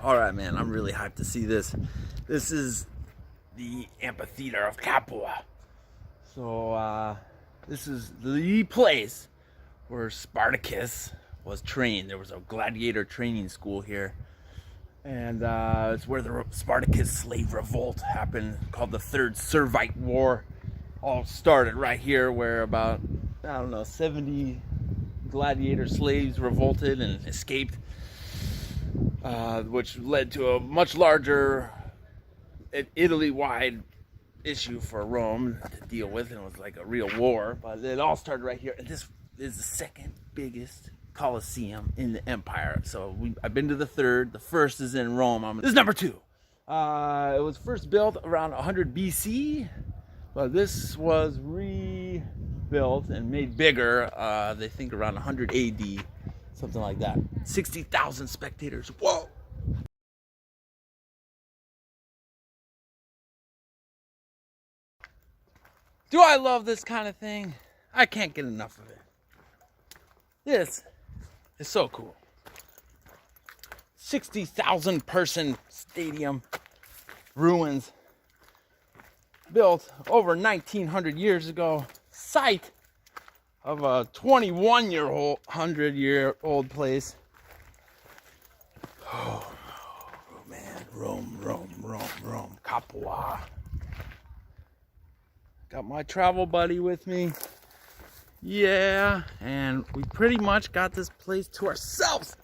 Alright, man, I'm really hyped to see this. This is the amphitheater of Capua. So, this is the place where Spartacus was trained. There was a gladiator training school here. And it's where the Spartacus slave revolt happened, called the Third Servite War. All started right here, where about, 70 gladiator slaves revolted and escaped, which led to a much larger Italy-wide issue for Rome to deal with, and it was like a real war. But it all started right here, and this is the second biggest Colosseum in the empire. So I've been to the third. The first is in Rome. This is number two. It was first built around 100 BC, but this was rebuilt and made bigger, they think around 100 AD, something like that. 60,000 spectators. Whoa! Do I love this kind of thing? I can't get enough of it. This is so cool. 60,000 person stadium ruins built over 1900 years ago. Site of a 100-year-old place. Oh man, Rome, Capua. Got my travel buddy with me. Yeah, and we pretty much got this place to ourselves.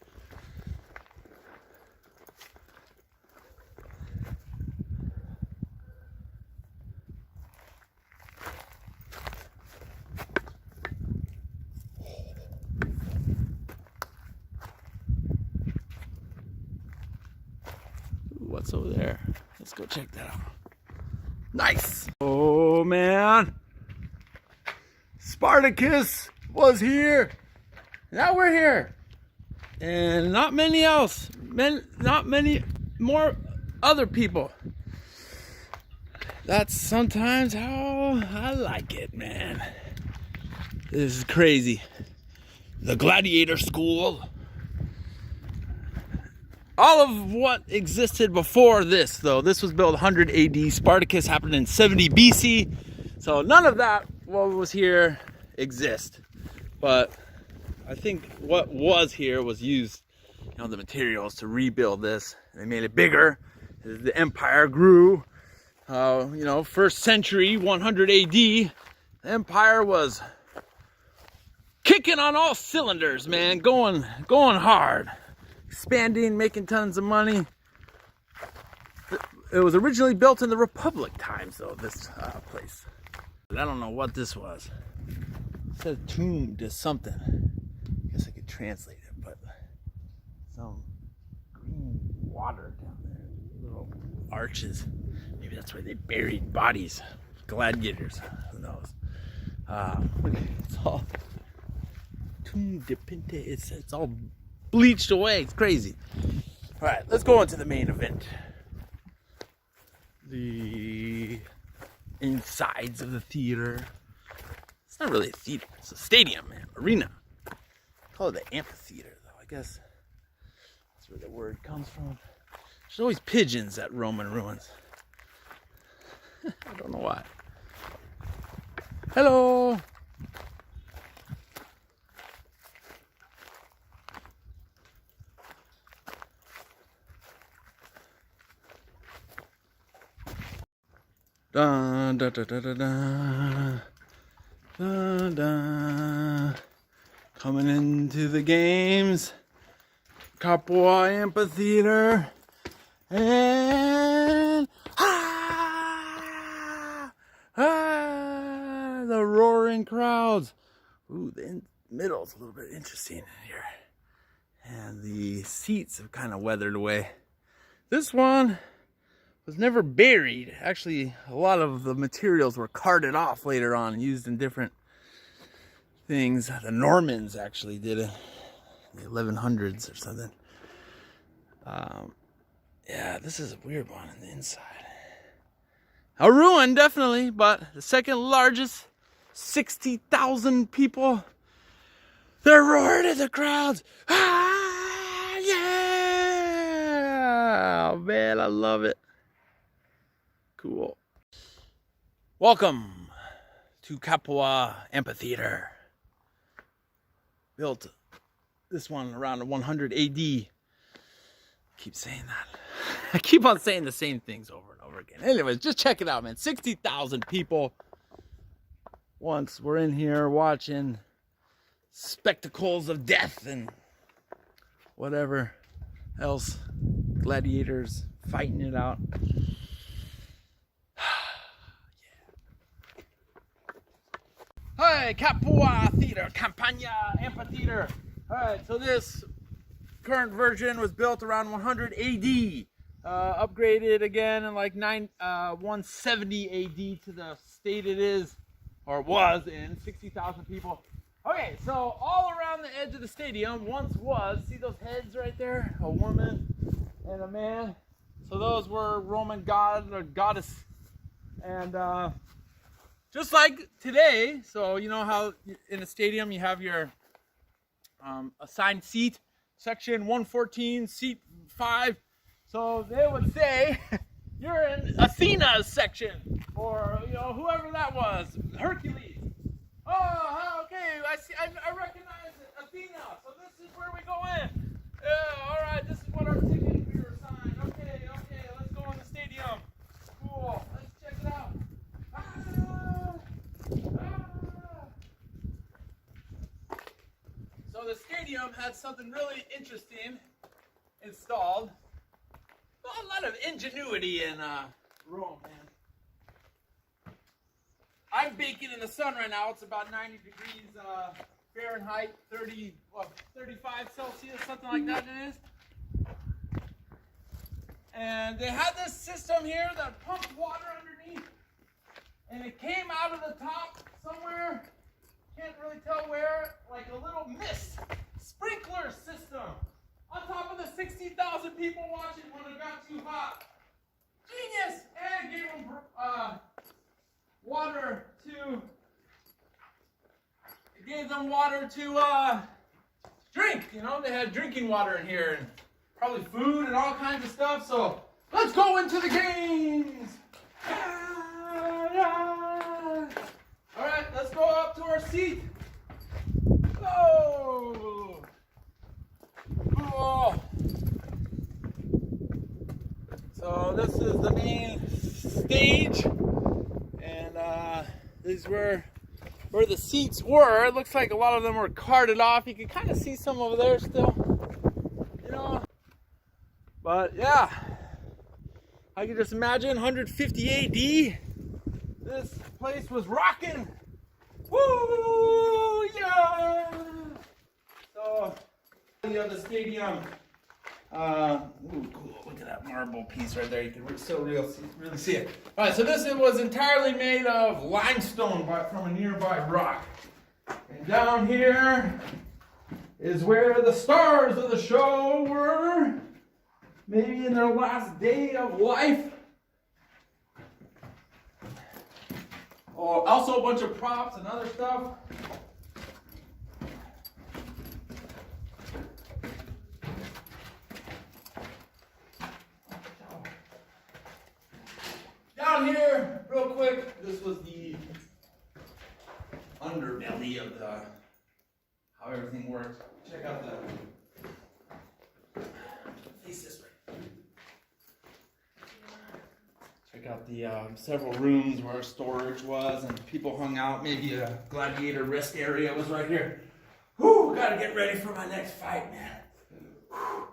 What's over there? Let's go check that out. Nice. Oh man, Spartacus was here. Now we're here, and not many more other people. That's sometimes how I like it, man. This is crazy. The gladiator school. All of what existed before this, though, this was built 100 AD. Spartacus happened in 70 BC. So none of that, what was here, exist. But I think what was here was used, the materials to rebuild this. They made it bigger. As the empire grew, first century, 100 AD, the empire was kicking on all cylinders, man, going hard. Expanding, making tons of money. It was originally built in the Republic times, though, this place. I don't know what this was. It says tomb to something. I guess I could translate it, but some green water down there. Little arches. Maybe that's where they buried bodies. Gladiators. Who knows? It's all tomb de pinte. It's all bleached away. It's crazy. All right, let's go into the main event. The insides of the theater. It's not really a theater. It's a stadium, man. Arena. Call it the amphitheater, though. I guess that's where the word comes from. There's always pigeons at Roman ruins. I don't know why. Hello. Dun, dun, dun, dun, dun, dun. Dun, dun. Coming into the games, Capua Amphitheater, and the roaring crowds. Ooh, the middle's a little bit interesting here, and the seats have kind of weathered away. This one was never buried. Actually, a lot of the materials were carted off later on and used in different things. The Normans actually did it in the 1100s or something. Yeah, this is a weird one on the inside. A ruin, definitely, but the second largest, 60,000 people. They're roaring at the crowds. Ah, yeah! man, I love it. Cool. Welcome to Capua Amphitheater. Built this one around 100 AD. Keep saying that. I keep on saying the same things over and over again. Anyways, just check it out, man. 60,000 people once were in here watching spectacles of death and whatever else. Gladiators fighting it out. Hi, Capua Theater, Campania Amphitheater. Alright, so this current version was built around 100 AD. Upgraded again in like 170 AD to the state it is, or was in, 60,000 people. Okay, so all around the edge of the stadium once was, see those heads right there? A woman and a man. So those were Roman god or goddess. And just like today, so you know how in a stadium you have your assigned seat, section 114, seat 5. So they would say, you're in Athena's section, or you know, whoever that was, Hercules. Oh, okay, I recognize it, Athena. So this is where we go in. Yeah, all right, this is what our ticket we were assigned. Okay, let's go in the stadium. Cool, let's check it out. So the stadium had something really interesting installed. Well, a lot of ingenuity in Rome, man. I'm baking in the sun right now. It's about 90 degrees Fahrenheit, 35 Celsius, something like that it is. And they had this system here that pumped water underneath. And it came out of the top somewhere, can't really tell where, like a little mist sprinkler system on top of the 60,000 people watching when it got too hot. Genius! And gave them water to drink. You know, they had drinking water in here and probably food and all kinds of stuff. So let's go into the games. All right, let's go up to our seat. Go. Cool. So this is the main stage, and these were where the seats were. It looks like a lot of them were carted off. You can kind of see some over there still, you know. But yeah, I can just imagine 150 AD. This place was rocking. Woo! Yeah! So, you have the stadium. Ooh, cool. Look at that marble piece right there. You can really see it. All right, so this was entirely made of limestone from a nearby rock. And down here is where the stars of the show were. Maybe in their last day of life. Also a bunch of props and other stuff. Down here, real quick, this was the underbelly of how everything works. Check out face this way. Check out the several rooms where storage was and people hung out. Maybe a gladiator rest area was right here. Whew, gotta get ready for my next fight, man. Whew.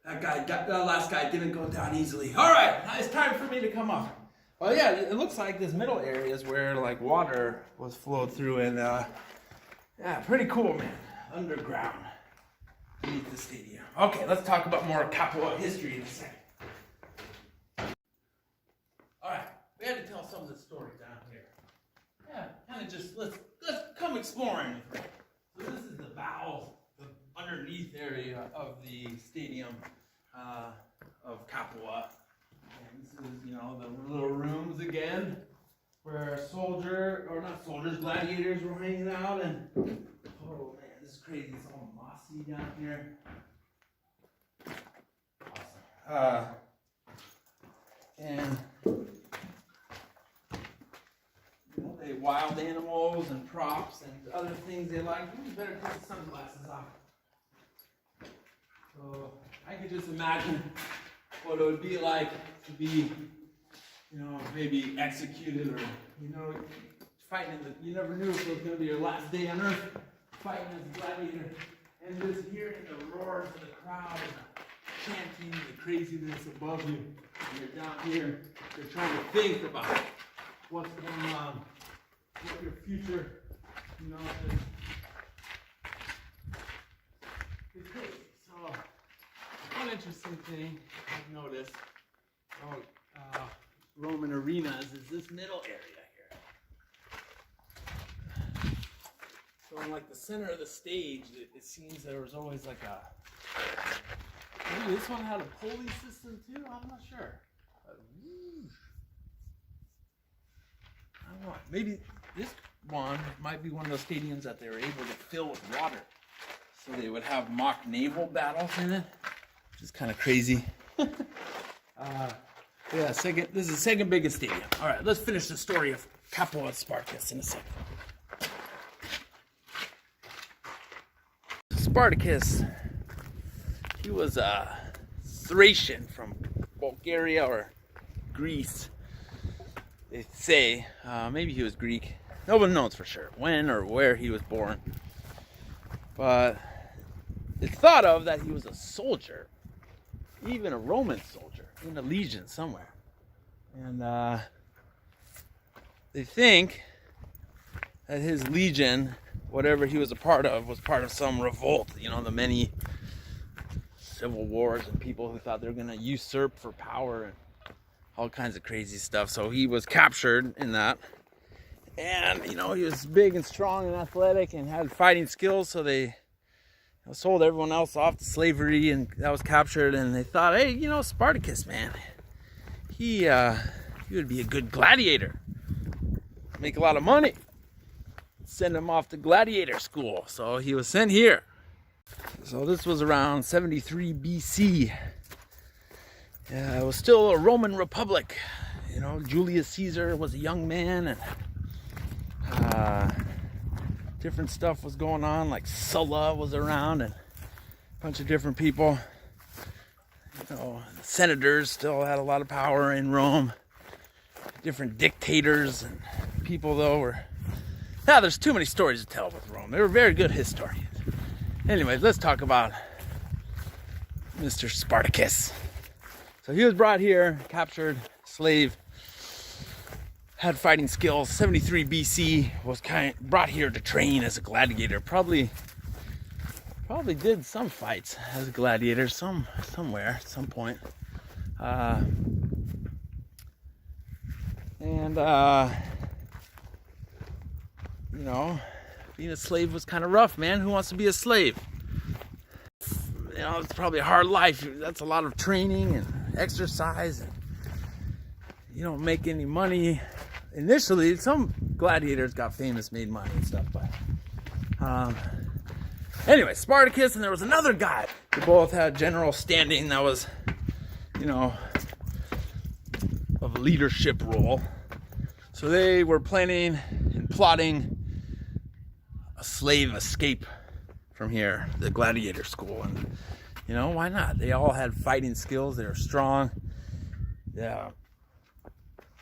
That last guy didn't go down easily. All right, now it's time for me to come up. Well, yeah, it looks like this middle area is where like water was flowed through, and yeah, pretty cool, man. Underground beneath the stadium. Okay, let's talk about more Capua history in a second. All right, we had to tell some of the stories down here. Yeah, kind of just let's come exploring. So this is the bowels, the underneath area of the stadium of Capua. And this is, you know, the little rooms again where gladiators were hanging out, and oh man, this is crazy. It's all mossy down here. Awesome. And they wild animals and props and other things they like. You better take the sunglasses off. So I could just imagine what it would be like to be, maybe executed or, fighting. You never knew if it was going to be your last day on earth fighting as a gladiator. And just hearing the roars of the crowd and chanting the craziness above you. And you're down here, you're trying to think about what's going on, what your future, is crazy. So, one interesting thing I've noticed about Roman arenas is this middle area here. So in like the center of the stage, it seems there was always like maybe this one had a pulley system too, I'm not sure. But, I don't know, maybe this one might be one of those stadiums that they were able to fill with water. So they would have mock naval battles in it, which is kind of crazy. Yeah, this is the second biggest stadium. All right, let's finish the story of Capua Spartacus in a second. Spartacus, he was a Thracian from Bulgaria or Greece. They say, maybe he was Greek. No one knows for sure when or where he was born. But it's thought of that he was a soldier, even a Roman soldier, in a legion somewhere. And they think that his legion, whatever he was a part of, was part of some revolt. The many civil wars and people who thought they were going to usurp for power and all kinds of crazy stuff. So he was captured in that. And, he was big and strong and athletic and had fighting skills. So they sold everyone else off to slavery, and that was captured. And they thought, hey, Spartacus, man, he would be a good gladiator. Make a lot of money. Send him off to gladiator school. So he was sent here. So this was around 73 BC. It was still a Roman Republic. Julius Caesar was a young man, and different stuff was going on, like Sulla was around and a bunch of different people. Senators still had a lot of power in Rome. Different dictators and people, though, were... there's too many stories to tell with Rome. They were very good historians. Anyways, let's talk about Mr. Spartacus. So he was brought here, captured, slave, had fighting skills. 73 BC, was brought here to train as a gladiator. Probably did some fights as a gladiator, somewhere, at some point. Being a slave was kind of rough, man. Who wants to be a slave? It's probably a hard life. That's a lot of training and exercise, and you don't make any money. Initially, some gladiators got famous, made money and stuff, but anyway, Spartacus, and there was another guy. They both had general standing that was, of a leadership role. So they were planning and plotting a slave escape from here, the gladiator school. And, why not? They all had fighting skills. They were strong. Yeah.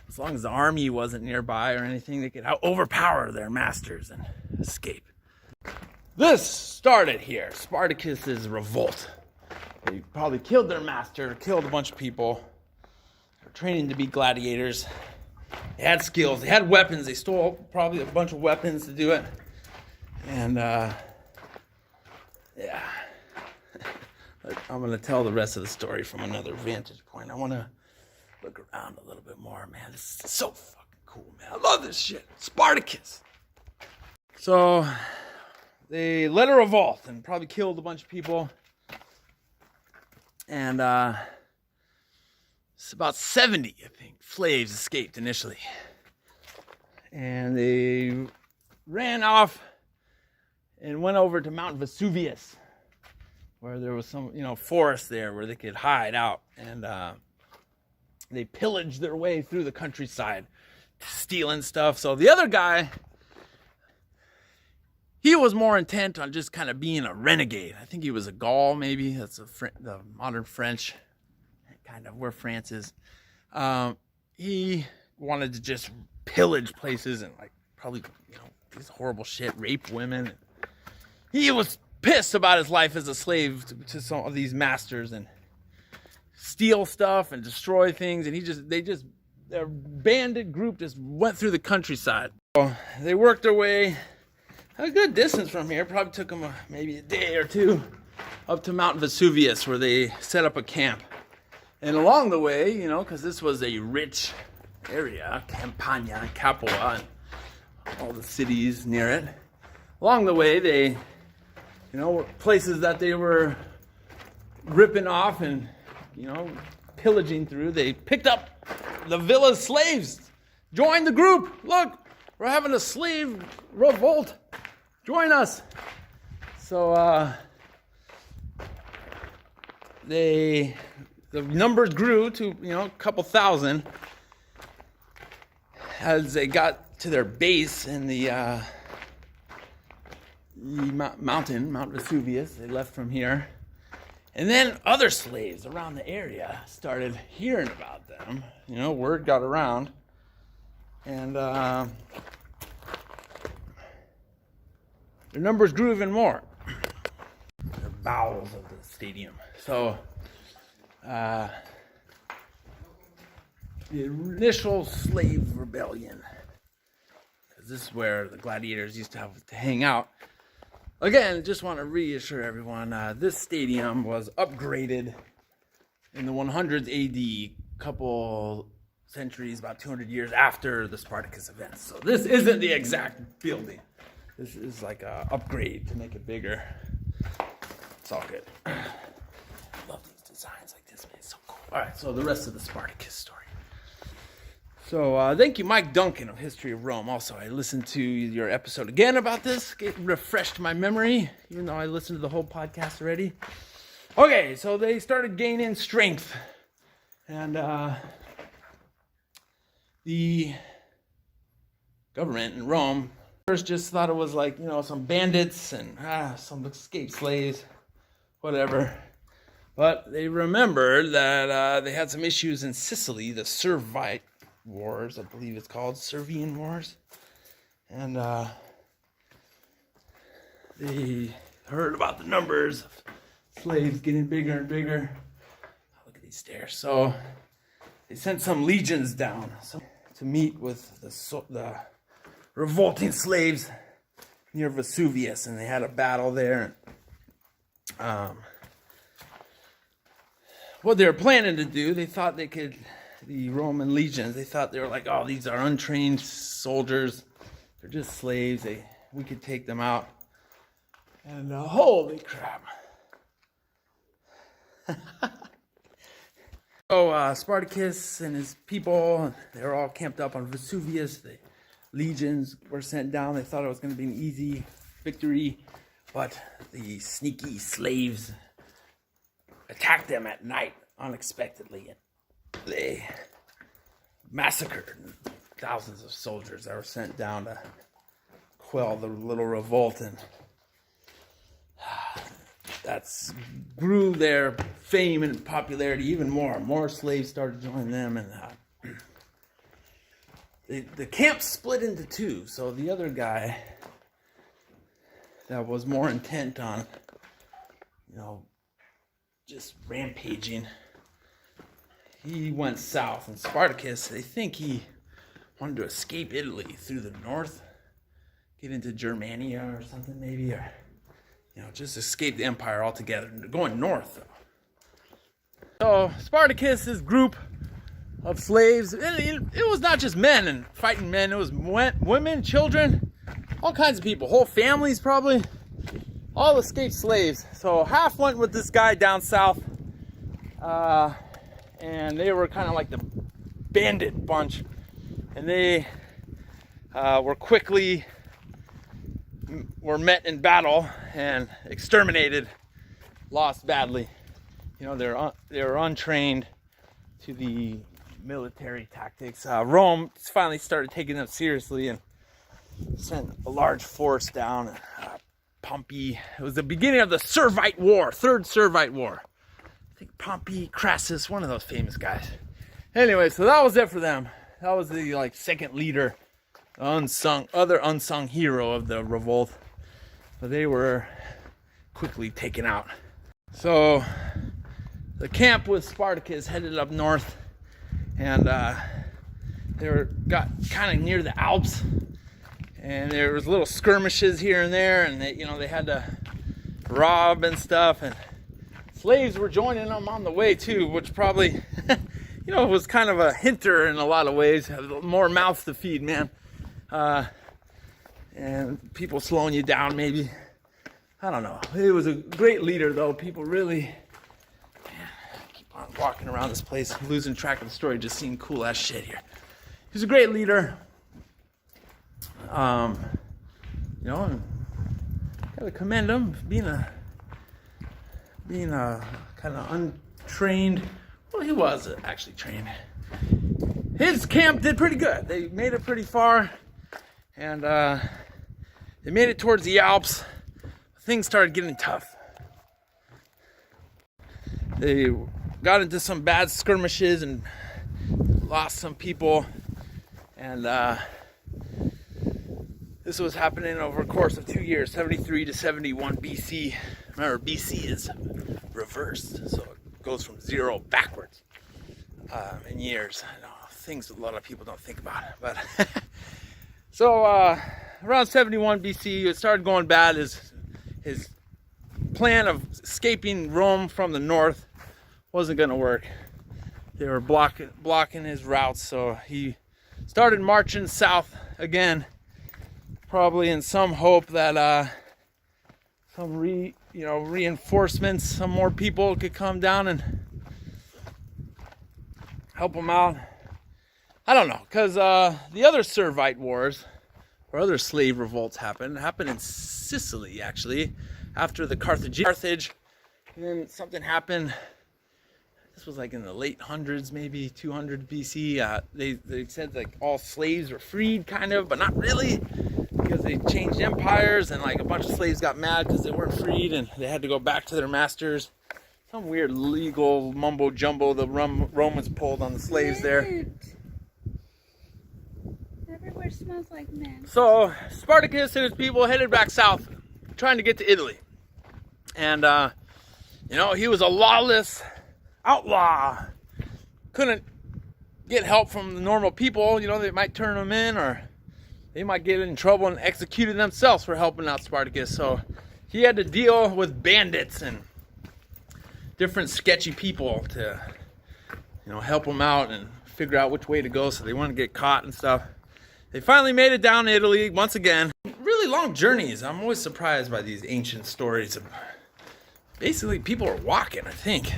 As long as the army wasn't nearby or anything, they could overpower their masters and escape. This started here, Spartacus's revolt. They probably killed their master, killed a bunch of people. They were training to be gladiators. They had skills, they had weapons. They stole probably a bunch of weapons to do it. And, yeah. I'm going to tell the rest of the story from another vantage point. I want to look around a little bit more, man. This is so fucking cool, man. I love this shit. Spartacus. So they led a revolt and probably killed a bunch of people. And it's about 70, I think, slaves escaped initially. And they ran off and went over to Mount Vesuvius, where there was some, forest there where they could hide out. And They pillaged their way through the countryside, stealing stuff. So the other guy, he was more intent on just kind of being a renegade. I think he was a Gaul, maybe. That's the modern French, kind of where France is. He wanted to just pillage places and like probably, you know, this horrible shit, rape women. He was pissed about his life as a slave to some of these masters and steal stuff and destroy things. And their bandit group just went through the countryside. So they worked their way a good distance from here. Probably took them maybe a day or two up to Mount Vesuvius, where they set up a camp. And along the way, you know, because this was a rich area, Campania, Capua, and all the cities near it. Along the way, they, you know, places that they were ripping off and, you know, pillaging through. They picked up the village slaves. Join the group. Look, we're having a slave revolt. Join us. So the numbers grew to, you know, a couple thousand as they got to their base in the mountain, Mount Vesuvius. They left from here. And then other slaves around the area started hearing about them. You know, word got around. And their numbers grew even more. The bowels of the stadium. So, the initial slave rebellion, because this is where the gladiators used to have to hang out. Again, just want to reassure everyone, this stadium was upgraded in the 100s AD, couple centuries, about 200 years after the Spartacus events. So this isn't the exact building. This is like an upgrade to make it bigger. It's all good. I love these designs like this, man. It's so cool. All right, so the rest of the Spartacus story. So thank you, Mike Duncan of History of Rome. Also, I listened to your episode again about this. It refreshed my memory, even though I listened to the whole podcast already. Okay, so they started gaining strength. And the government in Rome first just thought it was like, you know, some bandits and some escaped slaves, whatever. But they remembered that they had some issues in Sicily, the Servite Wars, I believe it's called, Servian Wars. And they heard about the numbers of slaves getting bigger and bigger. Oh, look at these stairs. So they sent some legions down to meet with the revolting slaves near Vesuvius, and they had a battle there. What they were planning to do, they thought they could, the Roman legions, they thought they were like, oh, these are untrained soldiers. They're just slaves. We could take them out. And holy crap. So Spartacus and his people, they were all camped up on Vesuvius. The legions were sent down. They thought it was going to be an easy victory. But the sneaky slaves attacked them at night unexpectedly. And they massacred thousands of soldiers that were sent down to quell the little revolt, and that's grew their fame and popularity even more. More slaves started joining them, and the camp split into two. So the other guy that was more intent on, you know, just rampaging, he went south. And Spartacus, they think he wanted to escape Italy through the north, get into Germania or something maybe, or, you know, just escape the empire altogether. Going north, though. So Spartacus's group of slaves, it was not just men and fighting men. It was women, children, all kinds of people, whole families probably, all escaped slaves. So half went with this guy down south, and they were kind of like the bandit bunch, and they were met in battle and exterminated, lost badly. You know, they were untrained to the military tactics. Rome finally started taking them seriously and sent a large force down. Pompey. It was the beginning of the Servite War, Third Servite War. I think Pompey, Crassus, one of those famous guys. Anyway, so that was it for them. That was the like second leader, other unsung hero of the revolt. But they were quickly taken out. So the camp with Spartacus headed up north, and they got kind of near the Alps, and there was little skirmishes here and there, and they had to rob and stuff, and slaves were joining them on the way too, which probably was kind of a hinter in a lot of ways. More mouths to feed, man, and people slowing you down maybe. I don't know. He was a great leader, though. People really keep on walking around this place, losing track of the story, just seeing cool ass shit here. He was a great leader. And gotta commend him for being a kind of untrained. Well, he was actually trained. His camp did pretty good. They made it pretty far, and they made it towards the Alps. Things started getting tough. They got into some bad skirmishes and lost some people, and this was happening over a course of 2 years, 73 to 71 BC. Remember, BC is reversed, so it goes from 0 backwards in years. I know, things a lot of people don't think about it, but so around 71 BC, it started going bad. His plan of escaping Rome from the north wasn't going to work. They were blocking his routes, so he started marching south again, probably in some hope that some reinforcements, some more people could come down and help him out. I don't know, because the other Servite Wars, or other slave revolts happened in Sicily, actually, after the Carthage. And then something happened. This was like in the late hundreds, maybe 200 BC. They said like all slaves were freed, kind of, but not really, because they changed empires, and like a bunch of slaves got mad because they weren't freed, and they had to go back to their masters. Some weird legal mumbo jumbo the Romans pulled on the slaves there. Everywhere smells like men. So Spartacus and his people headed back south, trying to get to Italy. And he was a lawless outlaw. Couldn't get help from the normal people. They might turn him in, or they might get in trouble and executed themselves for helping out Spartacus. So he had to deal with bandits and different sketchy people to help him out and figure out which way to go so they wouldn't get caught and stuff. They finally made it down to Italy once again. Really long journeys. I'm always surprised by these ancient stories. Basically, people are walking, I think.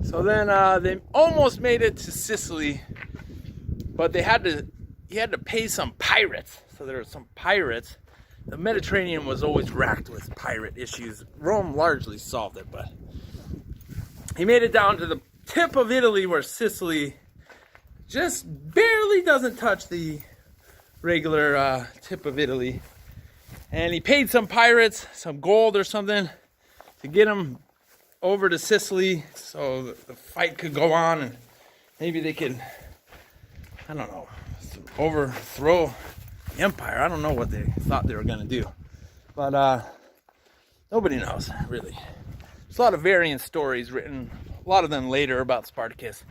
So then they almost made it to Sicily, but he had to pay some pirates. So there were some pirates. The Mediterranean was always racked with pirate issues. Rome largely solved it, but he made it down to the tip of Italy, where Sicily just barely doesn't touch the regular tip of Italy, and he paid some pirates some gold or something to get him over to Sicily so the fight could go on, and maybe they could, I don't know, overthrow the empire. I don't know what they thought they were going to do, but nobody knows, really. There's a lot of variant stories written, a lot of them later, about Spartacus.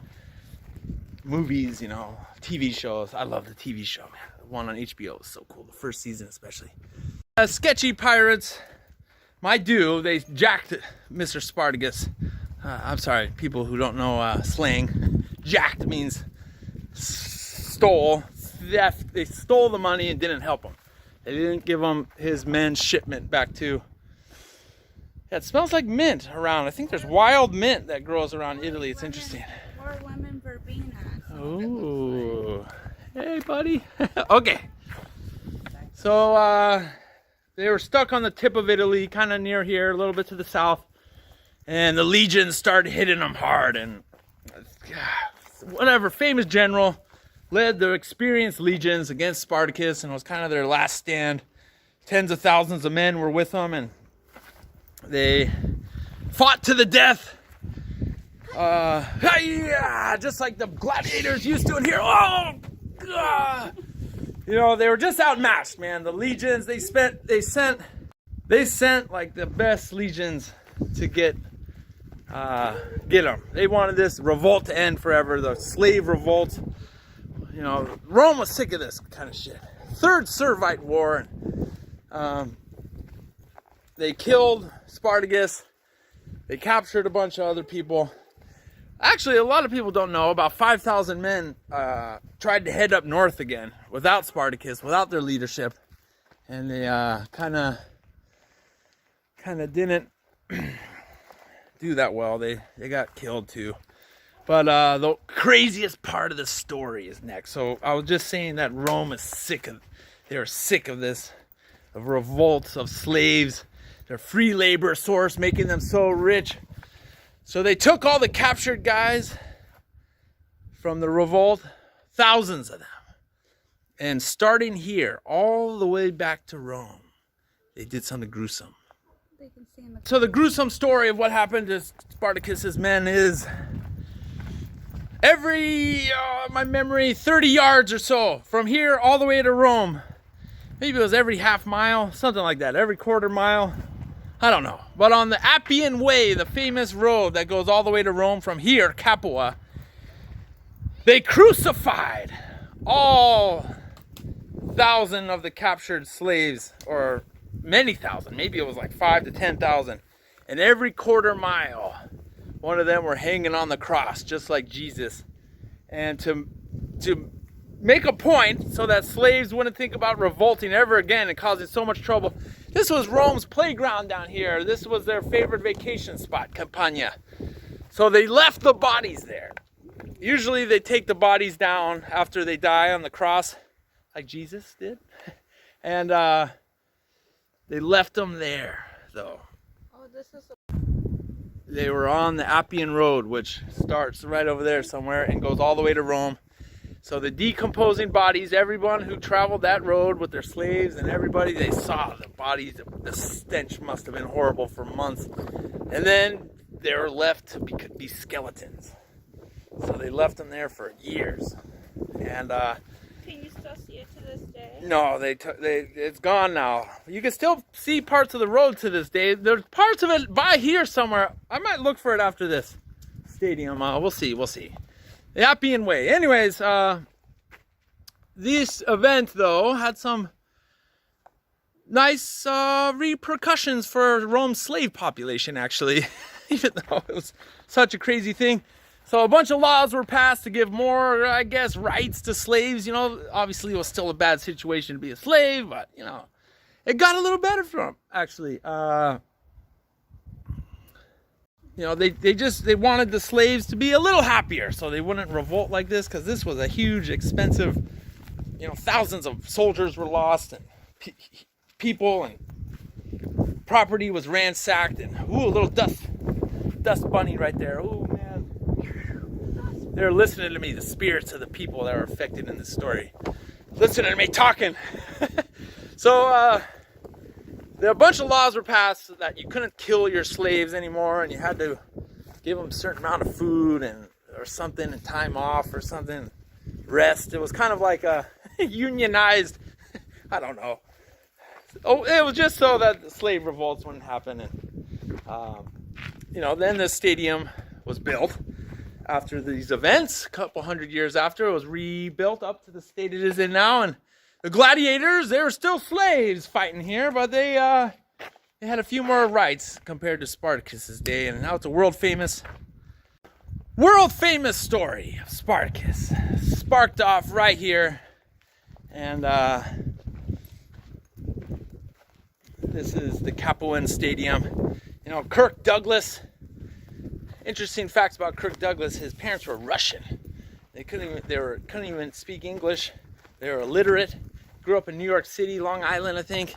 Movies, TV shows. I love the TV show, man. One on HBO was so cool, the first season especially. Sketchy pirates, they jacked Mr. Spartacus. I'm sorry, people who don't know slang. Jacked means stole, theft. They stole the money and didn't help him. They didn't give him his men's shipment back to. Yeah, it smells like mint around. I think there's wild mint that grows around Italy. It's interesting. Or lemon verbena. Ooh. Hey, buddy. Okay. So they were stuck on the tip of Italy, kind of near here, a little bit to the south. And the legions started hitting them hard. And whatever, famous general, led the experienced legions against Spartacus, and it was kind of their last stand. Tens of thousands of men were with them, and they fought to the death. Just like the gladiators used to in here. You know, they were just outmatched, man. The legions, they sent like the best legions to get them. They wanted this revolt to end forever, the slave revolt. You know, Rome was sick of this kind of shit. Third Servite War. They killed Spartacus. They captured a bunch of other people. Actually, a lot of people don't know, about 5,000 men tried to head up north again without Spartacus, without their leadership. And they kind of didn't do that well. They got killed too. But the craziest part of the story is next. So I was just saying that Rome is they're sick of this, of revolts, of slaves, their free labor source making them so rich. So they took all the captured guys from the revolt, thousands of them, and starting here all the way back to Rome, they did something gruesome. So the gruesome story of what happened to Spartacus's men is every, my memory, 30 yards or so from here all the way to Rome. Maybe it was every half mile, something like that, every quarter mile. I don't know. But on the Appian Way, the famous road that goes all the way to Rome from here, Capua, they crucified all 1,000 of the captured slaves, or many thousand, maybe it was like 5,000 to 10,000. And every quarter mile, one of them were hanging on the cross, just like Jesus. And to make a point so that slaves wouldn't think about revolting ever again and causing so much trouble. This was Rome's playground down here. This was their favorite vacation spot, Capua. So they left the bodies there. Usually they take the bodies down after they die on the cross, like Jesus did. And they left them there, though. Oh, this is They were on the Appian Road, which starts right over there somewhere and goes all the way to Rome. So the decomposing bodies, everyone who traveled that road with their slaves and everybody, they saw the bodies. The stench must have been horrible for months. And then they were left to be skeletons. So they left them there for years. And Can you still see it to this day? no, it's gone now. You can still see parts of the road to this day. There's parts of it by here somewhere. I might look for it after this stadium. We'll see. The Appian Way. Anyways, this event, though, had some nice repercussions for Rome's slave population, actually, even though it was such a crazy thing. So a bunch of laws were passed to give more, I guess, rights to slaves. You know, obviously it was still a bad situation to be a slave, but, you know, it got a little better for them, actually. You know, they wanted the slaves to be a little happier so they wouldn't revolt like this, because this was a huge, expensive, you know, thousands of soldiers were lost, and people and property was ransacked, and ooh, a little dust bunny right there. Ooh, man. They're listening to me, the spirits of the people that are affected in this story. Listening to me talking. So, a bunch of laws were passed so that you couldn't kill your slaves anymore, and you had to give them a certain amount of food or something, and time off or something, rest. It was kind of like a unionized, I don't know. Oh, it was just so that the slave revolts wouldn't happen. And you know, then the stadium was built after these events. A couple hundred years after, it was rebuilt up to the state it is in now, and the gladiators, they were still slaves fighting here, but they had a few more rights compared to Spartacus's day, and now it's a world famous story of Spartacus. Sparked off right here, and this is the Capuan Stadium. You know, Kirk Douglas. Interesting facts about Kirk Douglas: his parents were Russian. They couldn't even speak English. They were illiterate. Grew up in New York City, Long Island, I think.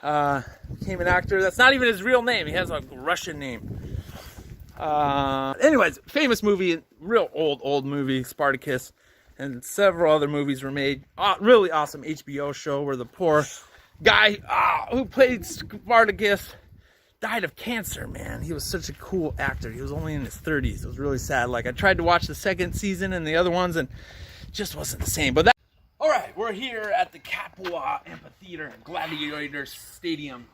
Became an actor. That's not even his real name. He has a Russian name. Anyways, famous movie real old movie, Spartacus, and several other movies were made. Really awesome HBO show where the poor guy who played Spartacus died of cancer, man. He was such a cool actor. He was only in his 30s. It was really sad. Like, I tried to watch the second season and the other ones, and it just wasn't the same. But that. All right, we're here at the Capua Amphitheater, Gladiator Stadium,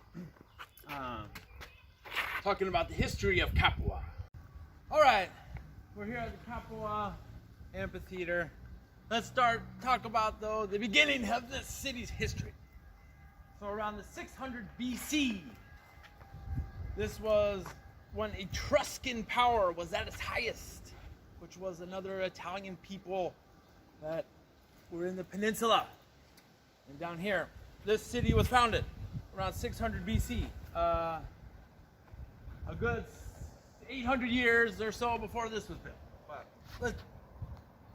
talking about the history of Capua. All right, we're here at the Capua Amphitheater. Let's talk about, though, the beginning of this city's history. So around the 600 BC, this was when Etruscan power was at its highest, which was another Italian people that were in the peninsula. And down here, this city was founded around 600 BC. A good 800 years or so before this was built. But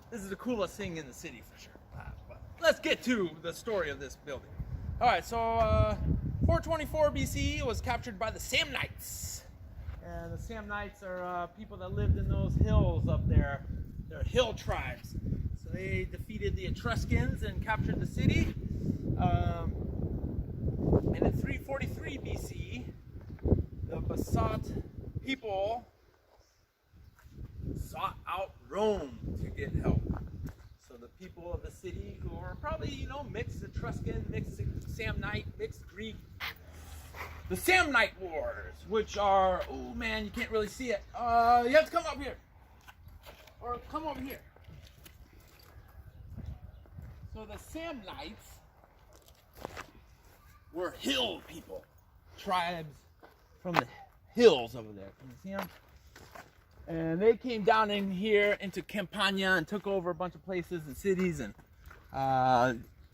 this is the coolest thing in the city for sure. But let's get to the story of this building. All right, so 424 BC was captured by the Samnites. And the Samnites are people that lived in those hills up there. They're hill tribes. So they defeated the Etruscans and captured the city. And in 343 BC, the besought people sought out Rome to get help. So the people of the city, who were probably, mixed Etruscan, mixed Samnite, mixed Greek, the Samnite Wars, which are, oh man, you can't really see it. You have to come up here, or come over here. So the Samnites were hill people, tribes from the hills over there. Can you see them? And they came down in here into Campania and took over a bunch of places and cities, and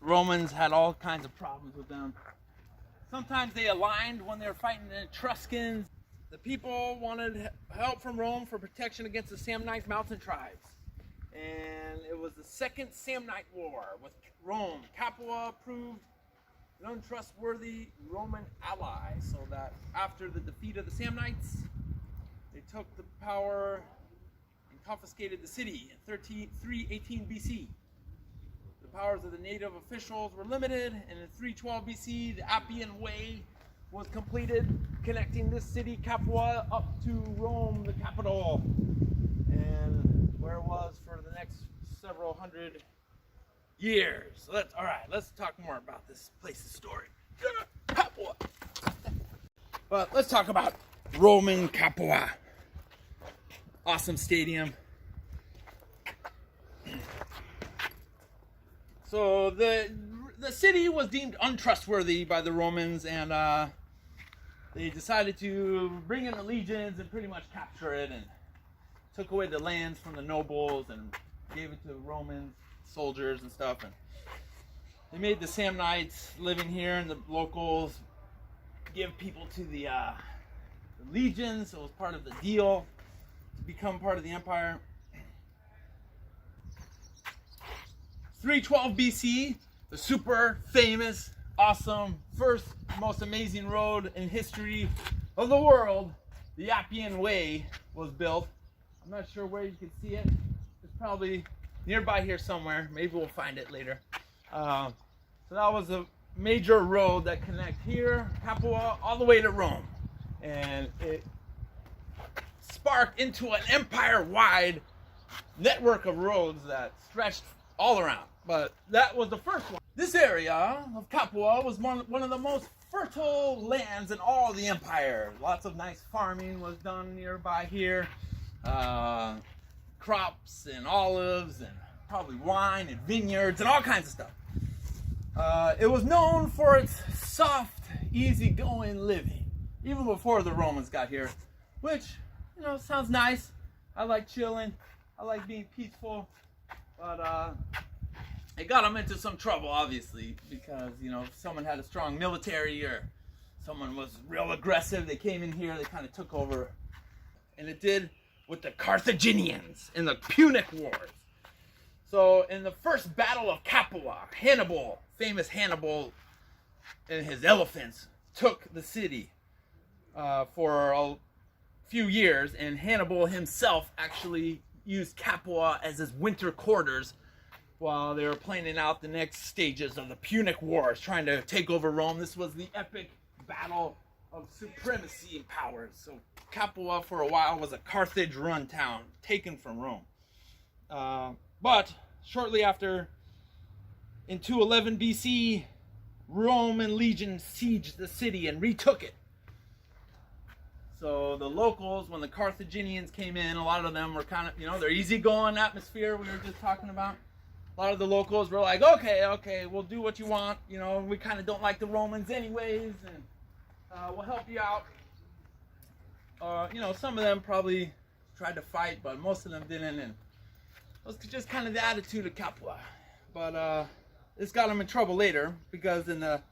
Romans had all kinds of problems with them. Sometimes they aligned when they were fighting the Etruscans. The people wanted help from Rome for protection against the Samnite mountain tribes. And it was the Second Samnite War with Rome. Capua proved an untrustworthy Roman ally, so that after the defeat of the Samnites, they took the power and confiscated the city in 318 BC. The powers of the native officials were limited, and in 312 BC, the Appian Way was completed, connecting this city, Capua, up to Rome, the capital, and where it was for the next several hundred years. So let's talk more about this place's story. Capua. But let's talk about Roman Capua. Awesome stadium. So the city was deemed untrustworthy by the Romans, and they decided to bring in the legions and pretty much capture it, and took away the lands from the nobles and gave it to Roman soldiers and stuff. And they made the Samnites living here, and the locals give people to the legions. So it was part of the deal to become part of the empire. 312 BC, the super famous, awesome, first most amazing road in history of the world, the Appian Way, was built. I'm not sure where you can see it. It's probably nearby here somewhere. Maybe we'll find it later. So that was a major road that connects here, Capua, all the way to Rome. And it sparked into an empire-wide network of roads that stretched all around. But that was the first one. This area of Capua was one of the most fertile lands in all the empire. Lots of nice farming was done nearby here. Crops and olives and probably wine and vineyards and all kinds of stuff. It was known for its soft, easygoing living, even before the Romans got here, which, sounds nice. I like chilling. I like being peaceful. But it got them into some trouble, obviously, because, if someone had a strong military or someone was real aggressive, they came in here, they kind of took over. And it did with the Carthagenians in the Punic Wars. So in the first battle of Capua, Hannibal, famous Hannibal and his elephants, took the city for a few years, and Hannibal himself actually used Capua as his winter quarters while they were planning out the next stages of the Punic Wars, trying to take over Rome. This was the epic battle of supremacy and powers. So Capua for a while was a Carthage-run town taken from Rome. But shortly after, in 211 BC, Roman legion sieged the city and retook it. So the locals, when the Carthagenians came in, a lot of them were kind of, you know, their easygoing atmosphere we were just talking about. A lot of the locals were like, okay, we'll do what you want. You know, we kind of don't like the Romans anyways, and we'll help you out. You know, some of them probably tried to fight, but most of them didn't, and it was just kind of the attitude of Capua. But this got them in trouble later, because in the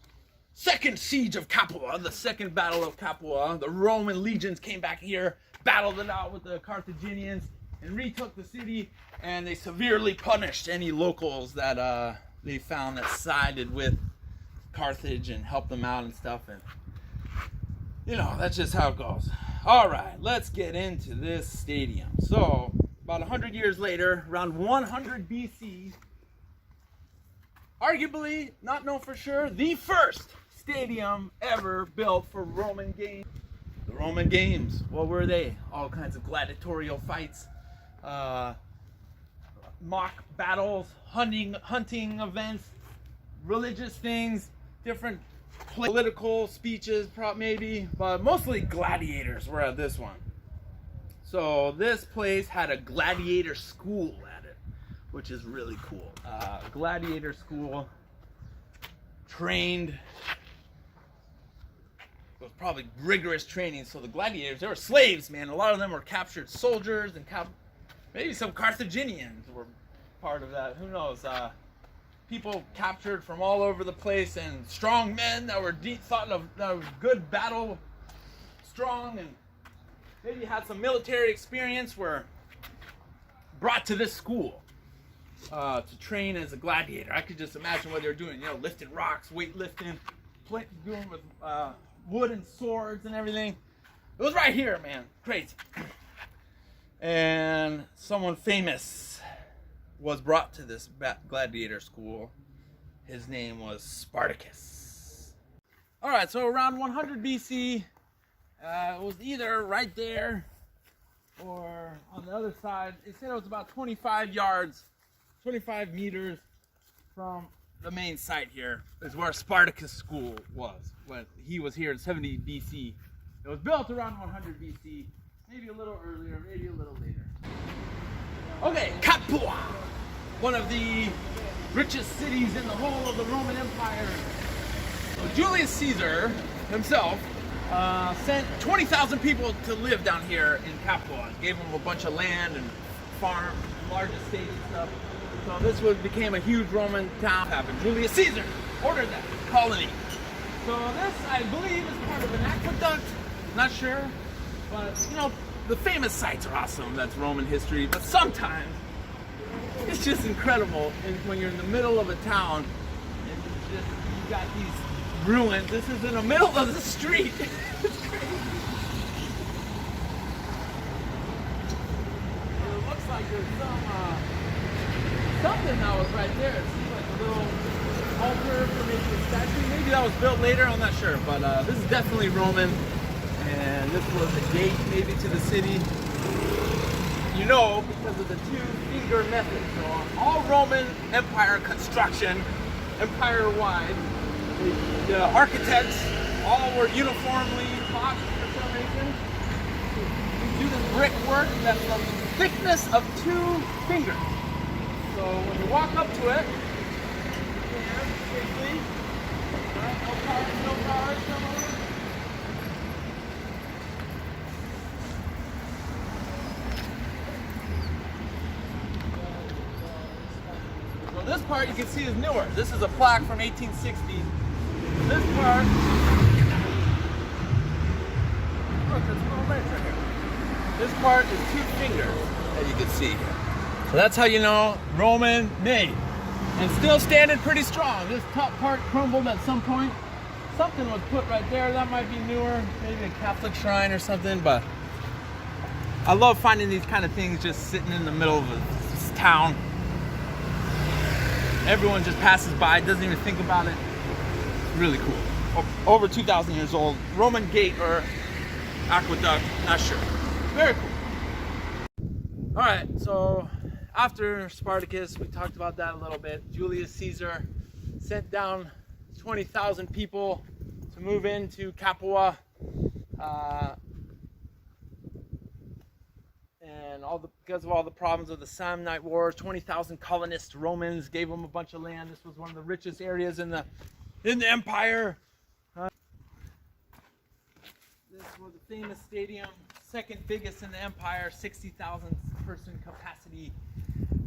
second siege of Capua, the second battle of Capua, the Roman legions came back here, battled it out with the Carthaginians, and retook the city, and they severely punished any locals that they found that sided with Carthage and helped them out and stuff. And you know, that's just how it goes. All right, let's get into this stadium. So about 100 years later, around 100 BC, arguably, not known for sure, the first stadium ever built for Roman games. The Roman games, what were they? All kinds of gladiatorial fights, mock battles, hunting events, religious things, different political speeches, maybe, but mostly gladiators were at this one. So this place had a gladiator school at it, which is really cool. Gladiator school, trained, it was probably rigorous training. So the gladiators, they were slaves, man. A lot of them were captured soldiers, and maybe some Carthaginians were part of that. Who knows? People captured from all over the place, and strong men that were thought of that were good battle, strong, and maybe had some military experience, were brought to this school to train as a gladiator. I could just imagine what they were doing, you know, lifting rocks, weightlifting, doing with wood and swords and everything. It was right here, man. Crazy. And someone famous was brought to this gladiator school. His name was Spartacus. All right, so around 100 BC, it was either right there or on the other side. They said it was about 25 meters from the main site here is where Spartacus school was when he was here in 70 BC. It was built around 100 BC, maybe a little earlier, maybe a little later. Okay, Capua, one of the richest cities in the whole of the Roman Empire. So Julius Caesar himself sent 20,000 people to live down here in Capua. Gave them a bunch of land and farm, large estates and stuff. So this became a huge Roman town. Julius Caesar ordered that colony. So this, I believe, is part of an aqueduct. Not sure, but you know, the famous sites are awesome. That's Roman history. But sometimes it's just incredible when you're in the middle of a town and you got these ruins. This is in the middle of the street. It's crazy. It looks like there's something that was right there. It seems like a little altar for maybe a statue. Maybe that was built later, I'm not sure. But this is definitely Roman. And this was the gate maybe to the city. You know, because of the two-finger method. So on all Roman Empire construction, empire-wide, the architects all were uniformly taught for some reason to do this brickwork that's the thickness of 2 fingers. So when you walk up to it, quickly, no cars, So this part you can see is newer. This is a plaque from 1860. This part, look, there's little legs right here. This part is 2 fingers, as you can see. So that's how you know Roman made. And still standing pretty strong. This top part crumbled at some point. Something was put right there. That might be newer. Maybe a Catholic shrine or something, but I love finding these kind of things just sitting in the middle of a town. Everyone just passes by, doesn't even think about it. Really cool. Over 2,000 years old. Roman gate or aqueduct, not sure. Very cool. All right, so after Spartacus, we talked about that a little bit. Julius Caesar sent down 20,000 people to move into Capua. And because of all the problems of the Samnite Wars, 20,000 colonists, Romans, gave them a bunch of land. This was one of the richest areas in the empire. This was a famous stadium, second biggest in the empire, 60,000 person capacity.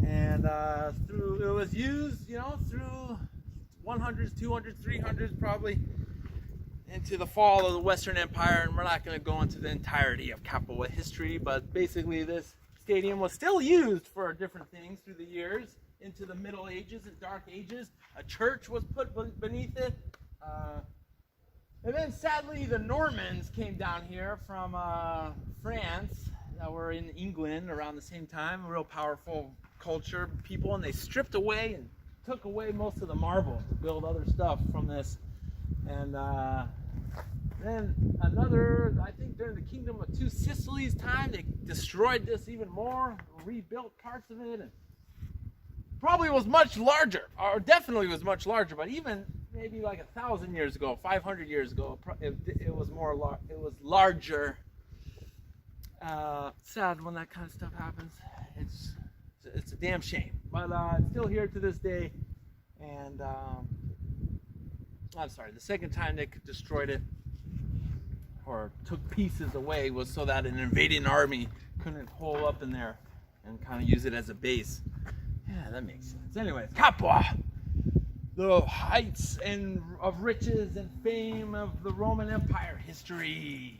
And it was used, through 100s, 200s, 300s probably, into the fall of the Western Empire. And we're not going to go into the entirety of Capua history, but basically this stadium was still used for different things through the years into the Middle Ages and Dark Ages. A church was put beneath it. And then sadly the Normans came down here from France that were in England around the same time, a real powerful culture, people, and they stripped away and took away most of the marble to build other stuff from this. And then another, I think during the Kingdom of Two Sicilies time, they destroyed this even more, rebuilt parts of it, and probably was much larger, or definitely was much larger, but even maybe like 1,000 years ago, 500 years ago, it was larger. Sad when that kind of stuff happens. It's a damn shame, but it's still here to this day. And I'm sorry, the second time they destroyed it or took pieces away was so that an invading army couldn't hole up in there and kind of use it as a base. Yeah, that makes sense. Anyways, Capua, the heights of riches and fame of the Roman Empire history.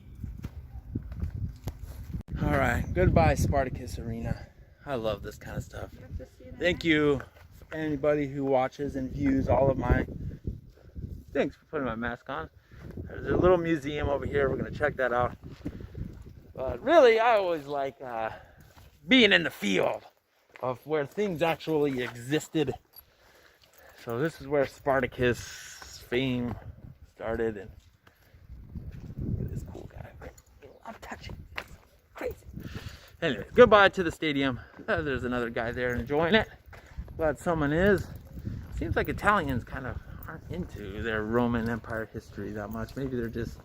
All right, goodbye Spartacus Arena. I love this kind of stuff. Thank you for anybody who watches and views all of my... Thanks for putting my mask on. There's a little museum over here. We're going to check that out. But really, I always like being in the field of where things actually existed. So this is where Spartacus' fame started. And look at this cool guy. I'm touching. It's crazy. Anyway, goodbye to the stadium. There's another guy there enjoying it. Glad someone is. Seems like Italians kind of aren't into their Roman Empire history that much. Maybe they're just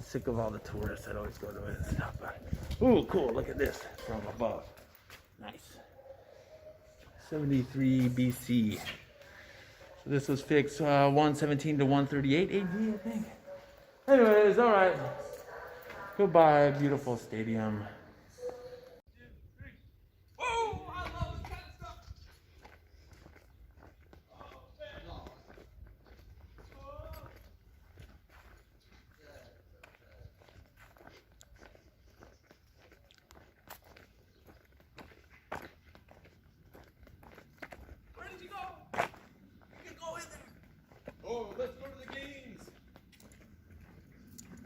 sick of all the tourists that always go to it and stuff. But, ooh, cool. Look at this from above. Nice. 73 BC. So this was fixed 117 to 138 AD, I think. Anyways, all right. Goodbye, beautiful stadium.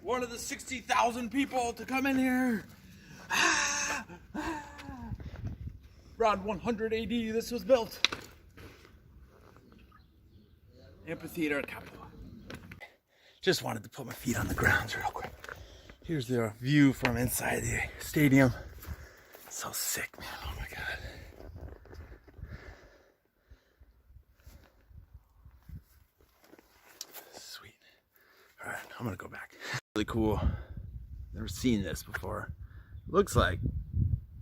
One of the 60,000 people to come in here. Around 100 AD, this was built. Amphitheater, Capua. Just wanted to put my feet on the ground real quick. Here's the view from inside the stadium. So sick, man. Oh my God. Sweet. All right, I'm gonna go back. Really cool. Never seen this before. Looks like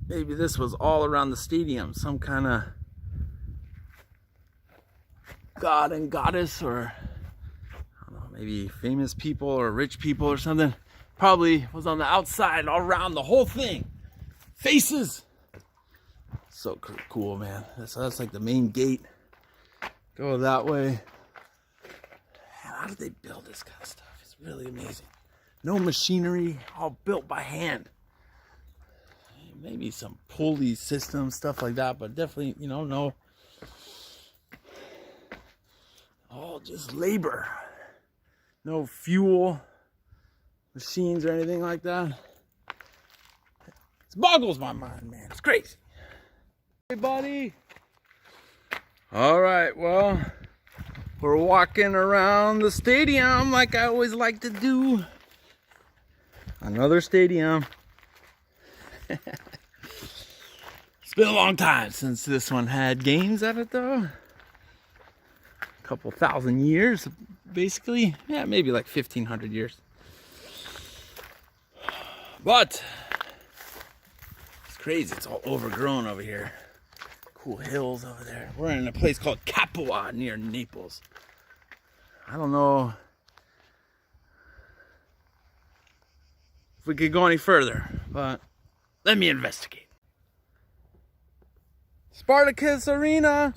maybe this was all around the stadium. Some kind of god and goddess, or I don't know, maybe famous people or rich people or something. Probably was on the outside all around the whole thing. Faces. So cool, man. So that's like the main gate. Go that way. How did they build this kind of stuff? It's really amazing. No machinery, all built by hand. Maybe some pulley system, stuff like that, but definitely, no. All just labor. No fuel, machines or anything like that. It boggles my mind, man. It's crazy. Hey, buddy. All right, well, we're walking around the stadium like I always like to do. Another stadium. It's been a long time since this one had games at it, though. A couple thousand years, basically. Yeah, maybe like 1,500 years. But it's crazy. It's all overgrown over here. Cool hills over there. We're in a place called Capua near Naples. I don't know if we could go any further, but let me investigate. Spartacus Arena.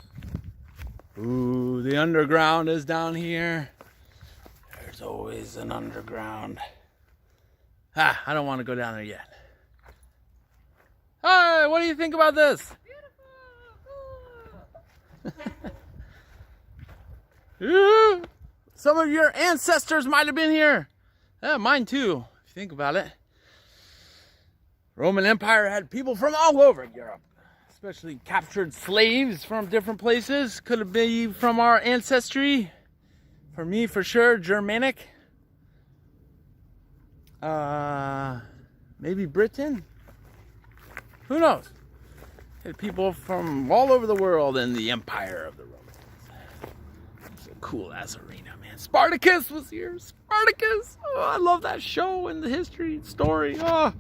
Ooh, the underground is down here. There's always an underground. I don't want to go down there yet. Hi, what do you think about this? Beautiful. Some of your ancestors might have been here. Yeah, mine too, if you think about it. Roman Empire had people from all over Europe, especially captured slaves from different places. Could have been from our ancestry. For me, for sure, Germanic. Maybe Britain? Who knows? Had people from all over the world in the empire of the Romans. It's a cool ass arena, man. Spartacus was here. Spartacus! Oh, I love that show and the history and story. Oh.